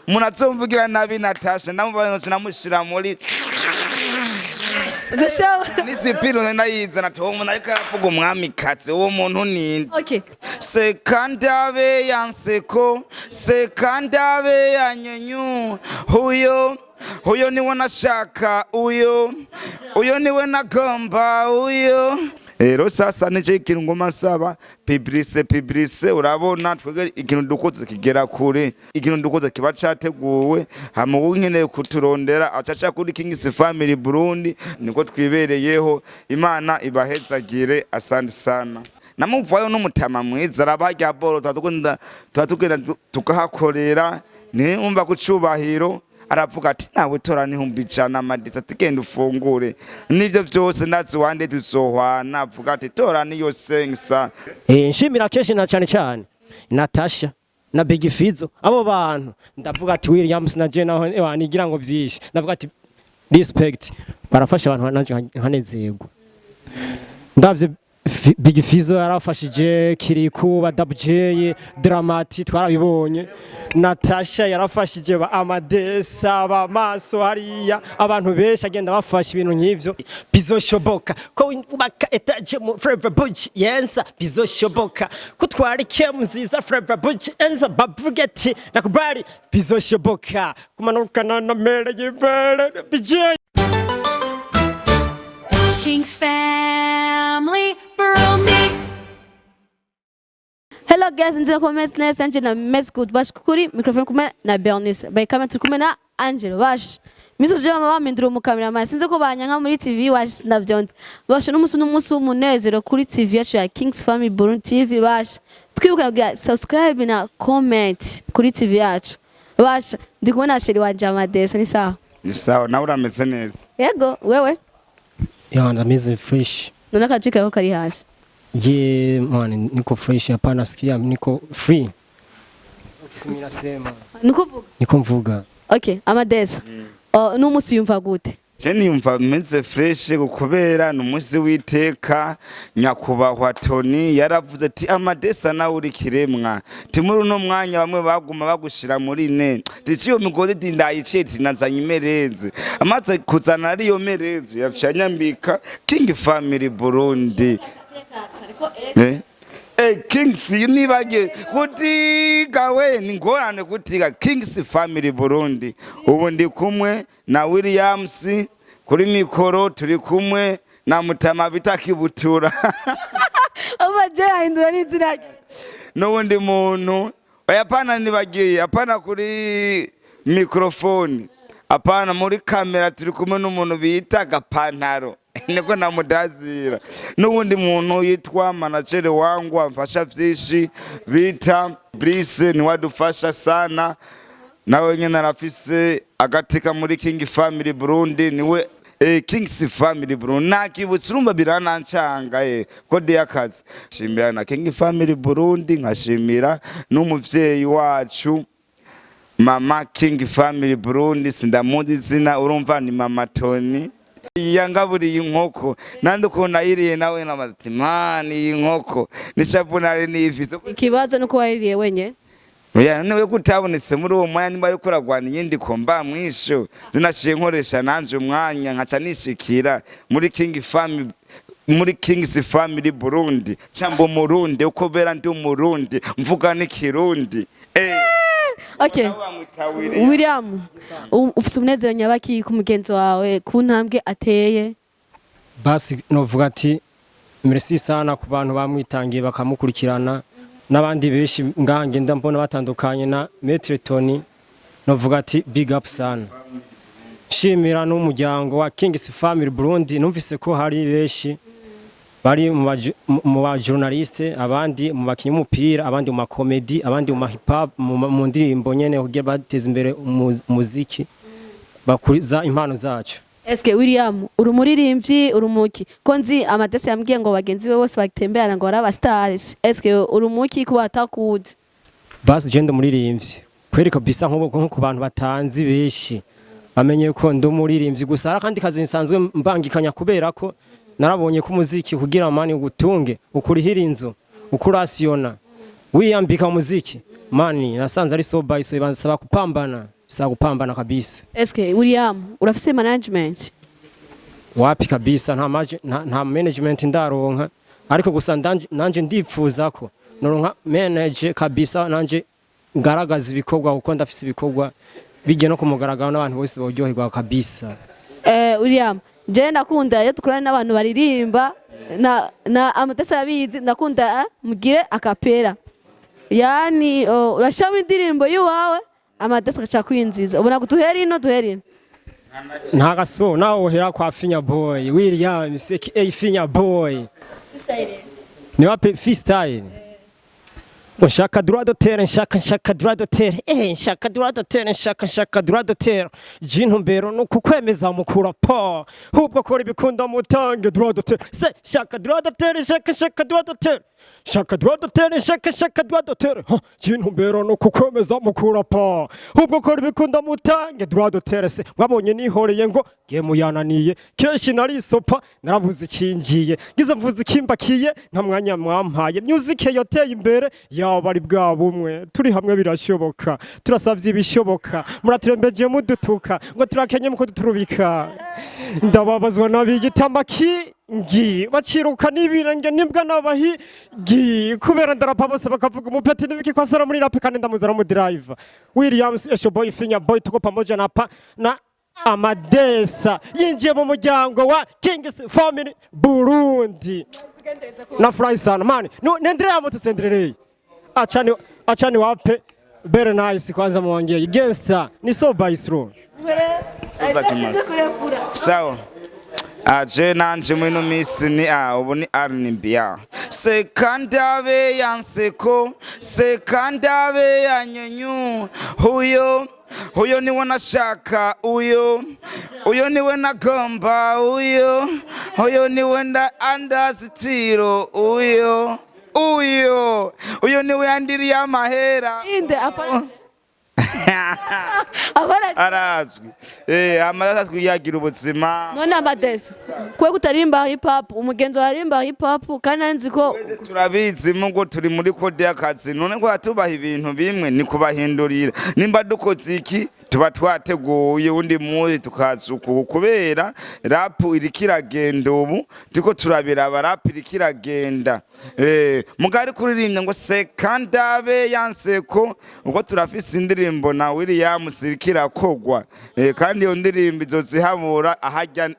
munazomvugira nabi Natasha namubaye namushira muri nisipiro nayizana to umuntu ariko aravuga umwami katse uwo muntu ninde Okay. Sekandabe yanseko sekandabe yanyenyu huyo niwe nashaka uyo niwe nagomba uyo rero sasa nije ikintu ngoma saba publice urabona twege ikintu dukoze kigera kure ikintu dukoze kiba categuwe hamu nkeneye kuturondera acaca kuri King's Family Burundi niko twibereyeho Imana ibahezagire asante sana namuvayo n'umutama mwiza arabajya boro twatugenda tukahakorera ni umva kucubahiro aravuga ati nawe tora nihumbijana amadisa tugenda ufungure nivyo vyose ndazi wande tuzohwana avuga ati tora niyo sengsa nshimira kenshi na cyane Natasha na Big Fizzo abo bantu ndavuga ati Williams na je naho wanigira ngo vyishe ndavuga ati respect barafasha abantu nanje nkanezerwa ndavye Big Fizzo yarafashije Kiriku ba WJ Dramati twarabibonye Natasha yarafashije ba Amadesa ba Maso hariya abantu benshi agenda bafasha ibintu nk'ivyo bizoshoboka ko ubaka etage mu Flavor Bunch yensa bizoshoboka ko twarike muziza Flavor Bunch enza babugeti nakubari bizoshoboka kumanukana na mere y'ibere BJ King's Family Burundi. Hello guys, nze comments nest Angela Mess good bash kuri microphone kumena na Bernice. By comment kumena Angela bash. Miso je mama bamindira mu cameraman. Sinze ko banyanka muri TV wash ndavyonze. Bash n'umunsi w'umunezero kuri TV yacu ya King's Family Burundi TV bash. Twibuka kugira subscribe na comment kuri TV yacu. Bash ndi kubona sheri wanje Amadesa ni sawa. ni sawa nawe urameze neza Yego wewe ya ndameze fresh none akajika ko kari hasi ye man niko fresh hapana sikia niko free kisimira sema niko mvuga okay Amadesa n'umunsi yumva gute je niyumva meze fresh gukubera n'umunsi witeka nyakubahwa Tony yaravuze ati Amadesa nawe uri kiremwa ti muri uno mwanya bamwe baguma bagushira muri ne ndiciyo migode ndayiceti nazanye imereze amaze kuzana ari yo mereze yacanyambika King Family Burundi Kings nibage kutiga we ningorane kutiga Kings Family Burundi ubu ndi kumwe na Williams kuri mikoro turi kumwe na mutama bitakibutura abaje ahindura n'inzira n'ubundi muntu yapana nibagiye apana kuri microphone apana muri kamera turi kumwe n'umuntu bita gapantaro niko namudazira n'ubundi muntu yitwa manager wangu amfasha vyinshi bita Brice ni wadufasha sana nawe nyene arafise agatika muri King Family Burundi niwe King's Family Burundi nakibutse urumva biranancanga kode yakazi shimira na King Family Burundi nkashimira n'umuvyeyi wacu mama King Family Burundi sindamuzi zina urumva ni mama Tony yangaburiye inkoko nandi ukunda yiriye nawe n'amati mani inkoko nishabunare n'ifizo ikibazo nuko wayiriye wenye oya niwe kutabonetse muri uwo mwanya nimba ariko ragwana yindi komba mwisho zinashiye nkoresha nanje umwanya nkaca nishikira muri King's Family Burundi cyambo Murundi uko bera ndi umurundi mvuga n'ikirundi Okay William ufise umunezero nyabaki ku mugenzi wawe ku ntambwe ateye basi novuga ati merci sana ku bantu bamwitangiye bakamukurikirana n'abandi beshi ngange ndambona batandukanye na Maître Tony novuga ati big up sana shimira n'umuryango wa King's Family Burundi numvise ko hari beshi bari mu ba journaliste abandi mu bakinyi umupira abandi mu makomedi abandi mu hip hop mu ndirimbo nyene kugira bateze imbere umuziki bakuriza impano zacu Eske William urumuririmbyi urumuki ko nzi Amadesa yambwiye ngo bagenzi we bose batemberana ngo baraba stars eske urumuki kuba atakude basi je ndumuririmbyi kwereka bisa nko ku bantu batanzi beshi bamenye ko ndumuririmbyi gusa kandi kazi nsanzwe mbangikanya kubera ko narabonye ko umuziki kugira mani ugutunge ukurihira inzu ukurasiyona wiyambika umuziki mani nasanze ari so by so bansaba kupambana bisa gupambana kabisa. Eske William urafise management? Wapi kabisa nta management ndaronka, ariko gusa nanje ndipfuza ko noronka manage kabisa, nanje ngaragaza ibikorwa kuko ndafise ibikorwa bijye no kumugaragara n'abantu bose boryoherwa kabisa. William, je nakunda iyo tukorana n'abantu baririmba na amatesa abizi, nakunda mugire akapera. Yani urashamo indirimbo yiwawe amatesa gacha kwinziza. Ubona gutuhera ino duherino. Ntagaso nawe uhera kwa Finya Boy, William aka Finya Boy. Freestyle. Ni wapi freestyle? Nshaka droit d'auteur, nshaka droit d'auteur, nshaka droit d'auteur, nshaka droit d'auteur. Jintumbero no kukwemeza mukura pa. Hubwo kora ibikunda mutange droit d'auteur. Se nshaka droit d'auteur, nshaka droit d'auteur. Nshaka droit d'auteur, nshaka droit d'auteur. Jintumbero no kukwemeza mukura pa. Hubwo kora ibikunda mutange droit d'auteur. Se mwabonye nihoreye ngo gemu yananiye. Keshi nari sopa narabuze kingiye. Gize mvuze kimbakiye nta mwanya mwampaye. Music yoteye imbere bari bwa bumwe turi hamwe birashoboka, turasavye ibishoboka, muraturembeje mudutuka ngo turakenye muko duturubika. Ndababazwa nabigitambaki ngi baciruka nibirenge nibwa nabahigi kubera ndarapa bose bakavuga umupeti nibiki kwasara muri rap kandi ndamuzara mu driver. Williams Esho Boy Finya Boy tuko pamoja na Amadesa yinjiye mu muryango wa Kings Family Burundi. Na fly sana mani nendere amo tusenderereye. Achani wape very nice kwanza mwongeye gangster ni so by slow. Sawa. Aje nanje mwino misi ni ubu ni arnimbia. Sekandabe yanseko, sekandabe yanyenyu. Huyo niwe nashaka, uyo niwe nagomba, uyo niwe andazitiro, uyo niwe yandiriye amahera. Inde apana. Arazwi. Amatazwi yagira ubuzima. None Amadesa. Kwe kutarimba hip hop, umugenzo warimba hip hop kandi anzi ko turabizi mugo turi muri kode y'akazi. None ko atubaha ibintu bimwe ni kubahindurira. Nimba dukoze iki tuba twateguye undi muzi tukazuku kubera rap irikiragenda ubu tuko turabira rap irikiragenda. Mugari kuririmbye ngo sekandabe yanseko ubwo turafise indirimbo na William sirikira kogwa, kandi iyo ndirimbo izozihabura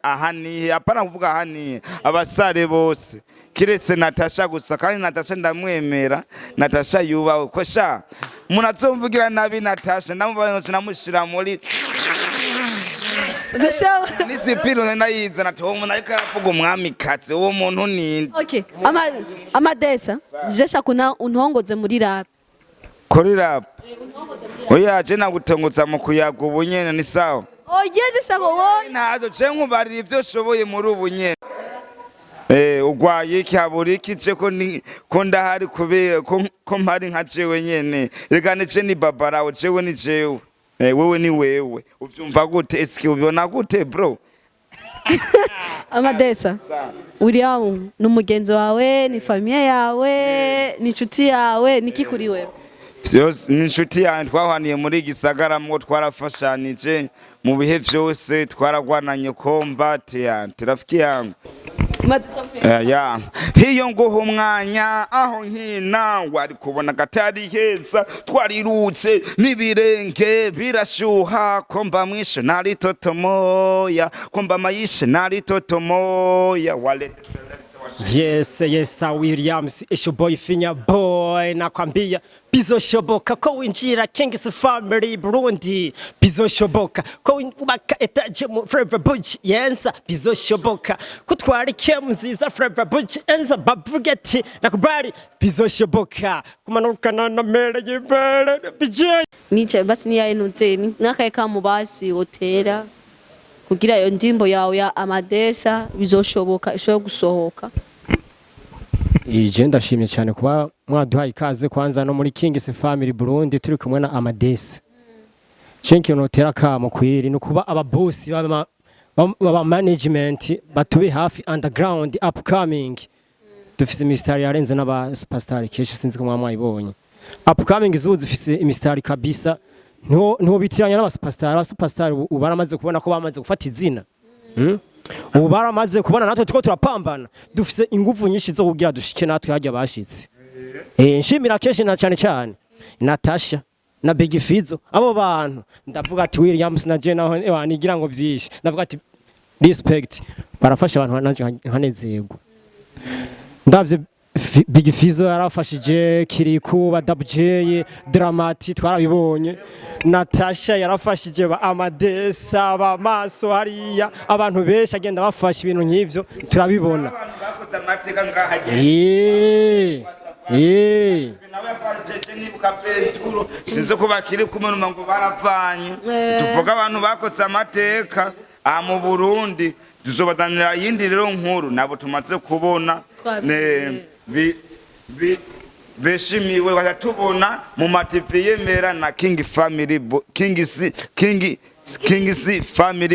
ahaniye apana kuvuga ahaniye abasare bose kiretse NATACHA gusa, kandi NATACHA ndamwemera. NATACHA yubawe ko sha munazomvugira nabi NATACHA ndamubaye namushira muri nisipiro nayiza nato umuntu ariko aravuga umwami katse uwo muntu ninde. Okay, Amadesa jesha kuna untongoze muri rap. Kuri rap oya je nagutongotsa mu kuyaga ubunyene ni sawa. Oyeje shako wowe ntazo je nkubarira ivyo shoboye muri ubunyene. Ugwaye iki haburi iki je ko ndahari kubera ko mpari nka jewe nyene reka nece ni babarawo jewe ni jewe. Wewe ni wewe uvyumva gute eski ubibona gute bro? Amadesa William numugenzo wawe ni familia yawe ni inshuti yawe niki kuri wewe? Vyose ni inshuti yanjye twahaniye muri gisagara mwo twarafashanije mu bihe vyose twaragwananye kombate ya trafiki yangu. Hiyo nguho umwanya aho nkina wari kubona gatari heza twarirutse nibirenge birashuha komba mwishe nari totomoya komba mayishe nari totomoya wale. Yes, Williams Esho Boy Finya Boy nakwambia bizoshoboka ko winjira Kings Family Burundi, bizoshoboka ko ubaka etaje mu Flavor Bush yenza, bizoshoboka ko twari kemziza Flavor Bush enza babugeti nakubali, bizoshoboka kumanukana na mere y'ibere bije nice basi ni yainutse nakaye kamubasi hotera kugira iyo ndimbo yawe ya Amadesa bizoshoboka isho gusohoka. Ije ndashimye cyane kuba mwaduhaye ikaze kwanza no muri Kings Family Burundi turi kumwe na Amadesa. Chenki notera kamo kwiri no kuba aba boss baba management batube hafi underground upcoming. Dufise imistari yarenze n'aba superstar keshe sinzi ko mwamwayibonye. Upcoming zuzi fise imistari kabisa niho bitiranya n'abasuperstar ubu baramaze kubona ko bamaze gufata izina. Ubu baramaze kubona natwe tuko turapambana dufise ingufu nyinshi zo kugira dushike natwe hajya bashitse. Nshimira kenshi na cyane NATACHA na Fizzo abo bantu ndavuga ati Williams na je naho wanigira ngo byishe ndavuga ati respect barafasha abantu nanje nkanezerwa. Ndavye Fizzo yarafashije Kiriku ba WJ Dramati twarabibonye. NATACHA yarafashije ba Amadesa ba Maso hariya abantu benshi agenda bafasha ibintu nk'ivyo turabibona. Bakoze amateka ngaha nawe kwajeje nibuka Petro sinze ko bakiri kumwe ngo baravanye tuvuga abantu bakoze amateka mu Burundi tuzobadanira yindi rero nkuru nabo tumaze kubona beshimiwe wagatubona mu mativi yemera na King Family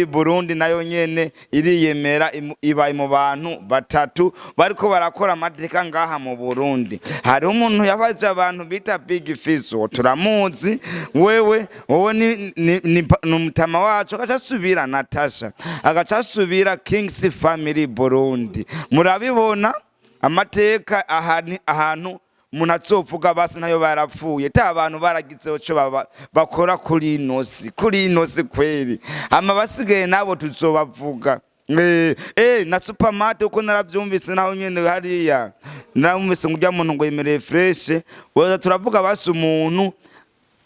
Burundi nayo nyene iriyemera ibaye mu bantu batatu bariko barakora amateka ngaha mu Burundi. Hari umuntu yabaje abantu bita Fizzo turamuzi wowe ni umutama wacu agacasubira NATACHA agacasubira King Family Burundi. Murabibona amateka ahantu umuntu azovuga basi nayo barapfuye ta abantu baragizeho cyo bakora kuri inosi kweri basigaye nabo tuzobavuga na supermarket uko naravyumvise naho nyene hariya naramumvise ngujya muntu ngo yemereye fresh weza turavuga basi umuntu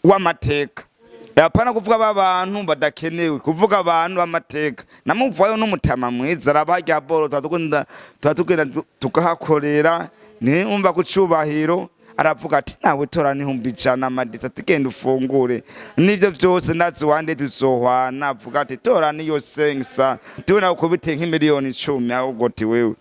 w'amateka yapana kuvuga abantu badakenewe kuvuga abantu b'amateka namuvayo n'umutama mwiza arabajya boro twatugenda tukahakorera ni umva kucubahiro aravuga ati nawe tora ni 100 amadisa tigenda ufungure nivyo byose ndazi wande tuzohwana avuga ati tora niyo sensa tubona uko bite nk'imiliyoni 10 ahubwo ti wewe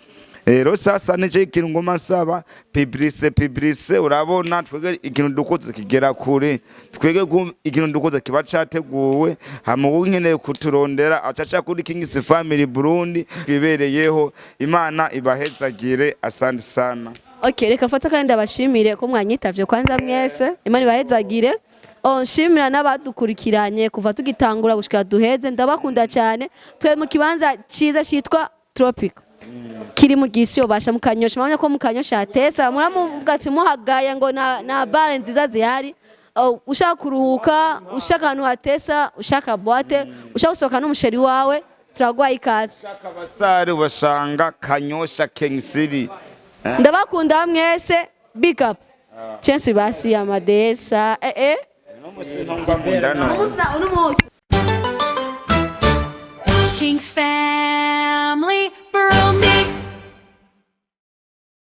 rero sasa nije ikintu ngoma saba publice urabona twege ikintu dukoze kigera kure twege ikintu dukoze kiba categuwe hamu nkeneye kuturondera acaca kuri King Family Burundi bibereyeho Imana ibahezagire asante sana. Okay, reka fata kandi abashimire ko mwanyitavye kwanza mwese Imana ibahezagire. Nshimira n'abadukurikiranye kuva tugitangura gushika duheze ndabakunda cyane twe mu kibanza ciza cyitwa Tropic kiri mu gisi obasha mukanyosha mabanya ko mukanyosha atesa muramubwati muhagaye ngo na bare nziza zihari ushaka kuruhuka ushaka ahantu hatesa ushaka boîte ushaka gusohoka n'umusheri wawe turagwaye ikaze ushaka basare basanga kanyosha King City. Ndabakunda mwese big up chance basi ya Madesa no musi King's fan